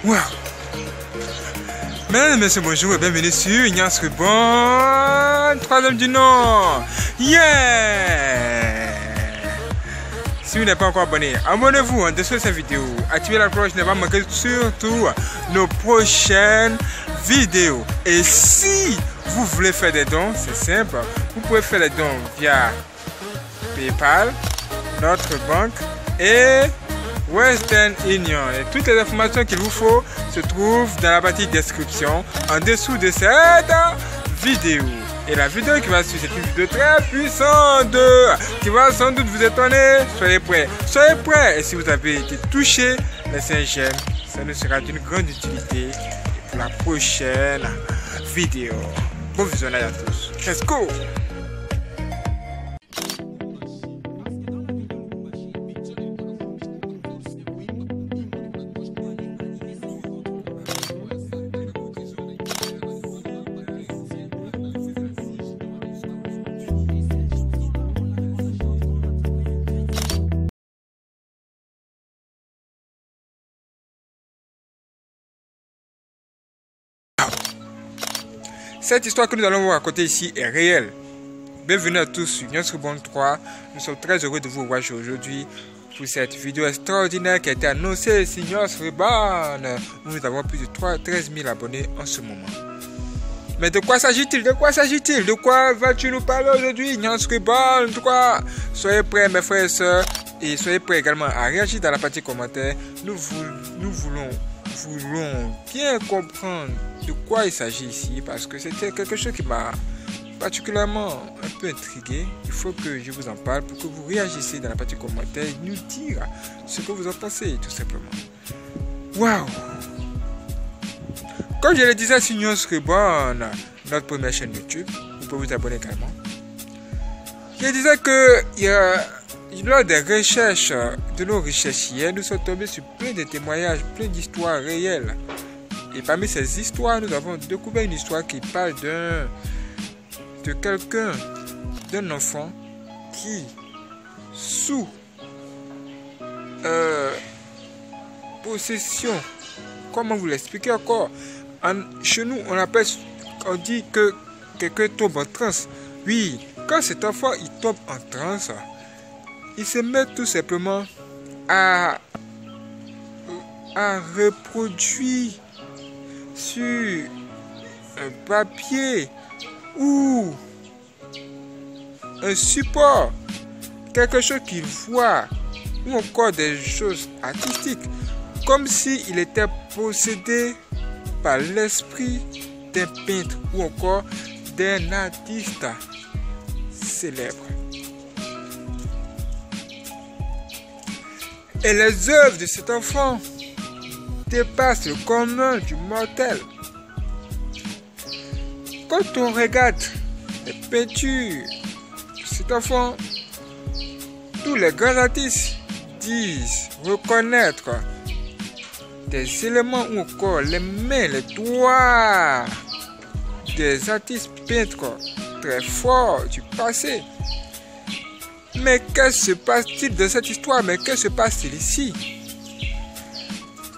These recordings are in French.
Wow. Mesdames et messieurs, bonjour et bienvenue sur Ignace Reborn, troisième du nom. Yeah! Si vous n'êtes pas encore abonné, abonnez-vous en dessous de cette vidéo. Activez la cloche, ne pas manquer surtout nos prochaines vidéos. Et si vous voulez faire des dons, c'est simple. Vous pouvez faire des dons via PayPal, notre banque et Western Union. Et toutes les informations qu'il vous faut se trouvent dans la partie description en dessous de cette vidéo. Et la vidéo qui va suivre, c'est une vidéo très puissante qui va sans doute vous étonner. Soyez prêts. Soyez prêts. Et si vous avez été touché, laissez un j'aime. Ça nous sera d'une grande utilité pour la prochaine vidéo. Bon visionnage à tous. Let's go! Cette histoire que nous allons vous raconter ici est réelle. Bienvenue à tous sur Ignace Reborn 3. Nous sommes très heureux de vous voir aujourd'hui pour cette vidéo extraordinaire qui a été annoncée sur Ignace Reborn. Nous avons plus de 13 000 abonnés en ce moment. Mais de quoi s'agit-il? De quoi s'agit-il? De quoi vas-tu nous parler aujourd'hui, Ignace Reborn 3? Soyez prêts mes frères et sœurs et soyez prêts également à réagir dans la partie commentaire. Nous voulons bien comprendre de quoi il s'agit ici parce que c'était quelque chose qui m'a particulièrement un peu intrigué. Il faut que je vous en parle pour que vous réagissiez dans la partie commentaire et nous dire ce que vous en pensez tout simplement. Waouh! Comme je le disais sur Ignace Reborn, notre première chaîne YouTube, vous pouvez vous abonner également. Je disais que lors des recherches, de nos recherches hier, nous sommes tombés sur plein de témoignages, plein d'histoires réelles. Et parmi ces histoires, nous avons découvert une histoire qui parle de quelqu'un, d'un enfant qui, sous possession, comment vous l'expliquer encore? Chez nous, on dit que quelqu'un tombe en transe. Oui, quand cet enfant il tombe en transe, il se met tout simplement à reproduire sur un papier ou un support quelque chose qu'il voit ou encore des choses artistiques comme s'il était possédé par l'esprit d'un peintre ou encore d'un artiste célèbre. Et les œuvres de cet enfant dépassent le commun du mortel. Quand on regarde les peintures de cet enfant, tous les grands artistes disent reconnaître des éléments ou encore les mains, les doigts des artistes peintres très forts du passé. Mais qu'est-ce se passe-t-il de cette histoire? Mais qu'est-ce se passe-t-il ici?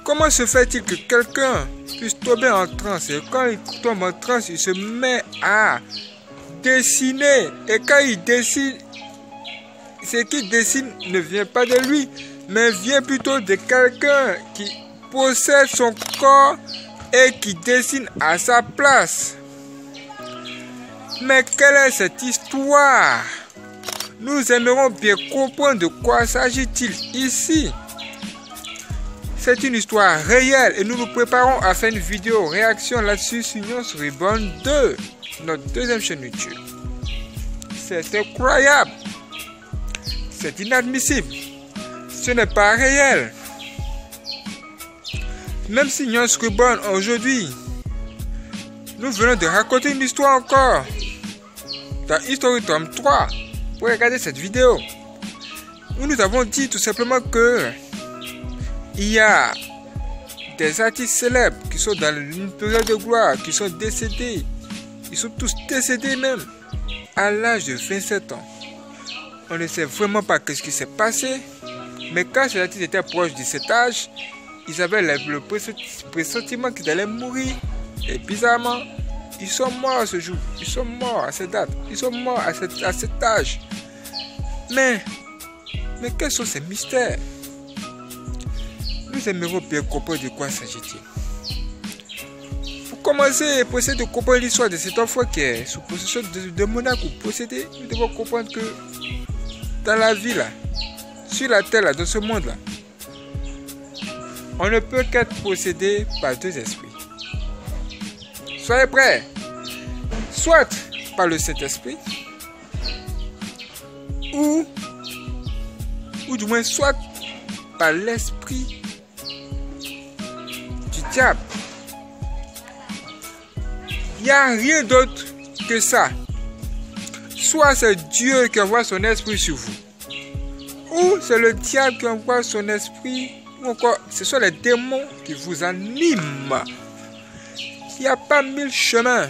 Comment se fait-il que quelqu'un puisse tomber en transe? Et quand il tombe en transe, il se met à dessiner. Et quand il dessine, ce qu'il dessine ne vient pas de lui, mais vient plutôt de quelqu'un qui possède son corps et qui dessine à sa place. Mais quelle est cette histoire? Nous aimerons bien comprendre de quoi s'agit-il ici. C'est une histoire réelle et nous nous préparons à faire une vidéo réaction là-dessus sur Ignace Reborn 2, notre deuxième chaîne YouTube. C'est incroyable. C'est inadmissible. Ce n'est pas réel. Même si Ignace Reborn aujourd'hui, nous venons de raconter une histoire encore dans History Tome 3. Pour regarder cette vidéo, où nous avons dit tout simplement que il y a des artistes célèbres qui sont dans une période de gloire, qui sont décédés. Ils sont tous décédés même à l'âge de 27 ans. On ne sait vraiment pas ce qui s'est passé, mais quand ces artistes étaient proches de cet âge, ils avaient le pressentiment qu'ils allaient mourir. Et bizarrement, ils sont morts à ce jour. Ils sont morts à cette date. Ils sont morts à cet âge. Mais quels sont ces mystères? Nous aimerions bien comprendre de quoi s'agit-il. Pour commencer, pour essayer de comprendre l'histoire de cet enfant qui est sous possession de monarque ou possédé, nous devons comprendre que dans la vie là, sur la terre là, dans ce monde là, on ne peut qu'être possédé par deux esprits. Soyez prêts. Soit par le Saint-Esprit, ou du moins soit par l'esprit du diable. Il n'y a rien d'autre que ça. Soit c'est Dieu qui envoie son esprit sur vous, ou c'est le diable qui envoie son esprit, ou encore ce sont les démons qui vous animent. Il n'y a pas 1000 chemins.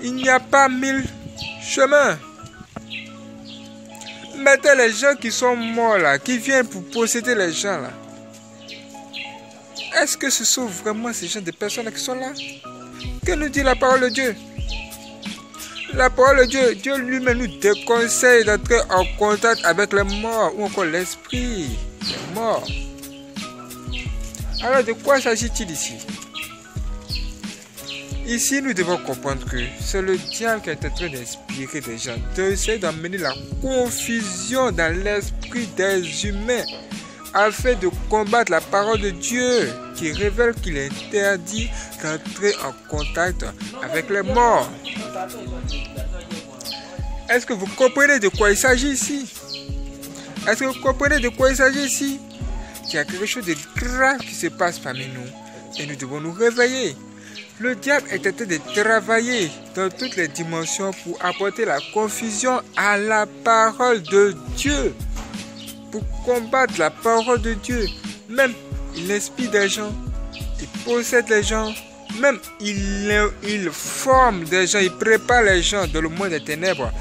Il n'y a pas 1000 chemins. Mettez les gens qui sont morts là, qui viennent pour posséder les gens là. Est-ce que ce sont vraiment ces gens de personnes qui sont là? Que nous dit la parole de Dieu? La parole de Dieu, Dieu lui-même nous déconseille d'entrer en contact avec les morts ou encore l'esprit des morts. Alors de quoi s'agit-il ici? Ici, nous devons comprendre que c'est le diable qui est en train d'inspirer des gens, d'essayer d'amener la confusion dans l'esprit des humains afin de combattre la parole de Dieu qui révèle qu'il est interdit d'entrer en contact avec les morts. Est-ce que vous comprenez de quoi il s'agit ici? Est-ce que vous comprenez de quoi il s'agit ici? Il y a quelque chose de grave qui se passe parmi nous et nous devons nous réveiller. Le diable est en train de travailler dans toutes les dimensions pour apporter la confusion à la parole de Dieu. Pour combattre la parole de Dieu. Même il inspire des gens, il possède les gens, même il forme des gens, il prépare les gens dans le monde des ténèbres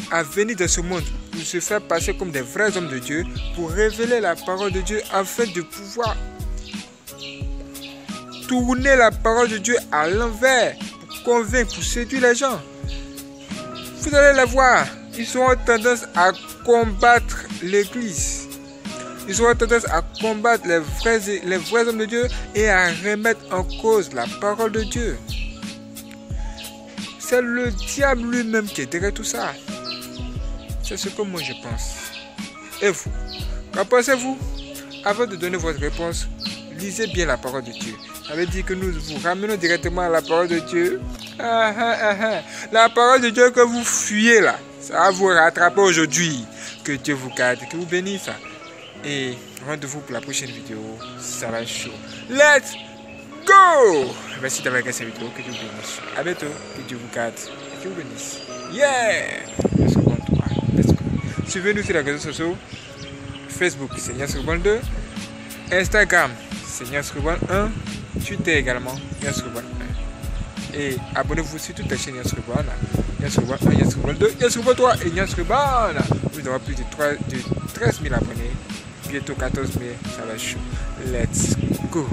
à venir dans ce monde pour se faire passer comme des vrais hommes de Dieu, pour révéler la parole de Dieu afin de pouvoir tourner la parole de Dieu à l'envers, pour convaincre, pour séduire les gens. Vous allez les voir, ils auront tendance à combattre l'église. Ils auront tendance à combattre les vrais hommes de Dieu et à remettre en cause la parole de Dieu. C'est le diable lui-même qui est derrière tout ça. C'est ce que moi je pense. Et vous, qu'en pensez-vous? Avant de donner votre réponse, lisez bien la parole de Dieu. Ça veut dire que nous vous ramenons directement à la parole de Dieu. La parole de Dieu que vous fuyez là, ça va vous rattraper aujourd'hui. Que Dieu vous garde, que vous bénisse. Et rendez-vous pour la prochaine vidéo. Ça va être chaud. Let's go! Merci d'avoir regardé cette vidéo. Que Dieu vous bénisse. À bientôt. Que Dieu vous garde. Que vous bénisse. Yeah! Let's go. Let's go. Suivez-nous sur les réseaux sociaux. Facebook, c'est Niasruban 2. Instagram, c'est Niasruban 1. Twitter également, Niasruban 1. Et abonnez-vous sur toutes les chaînes Niasruban. Niasruban 1, Niasruban 2, Niasruban 3 et Niasruban. Nous avons plus de 13 000 abonnés. Bientôt 14 000, ça va être chaud. Let's go.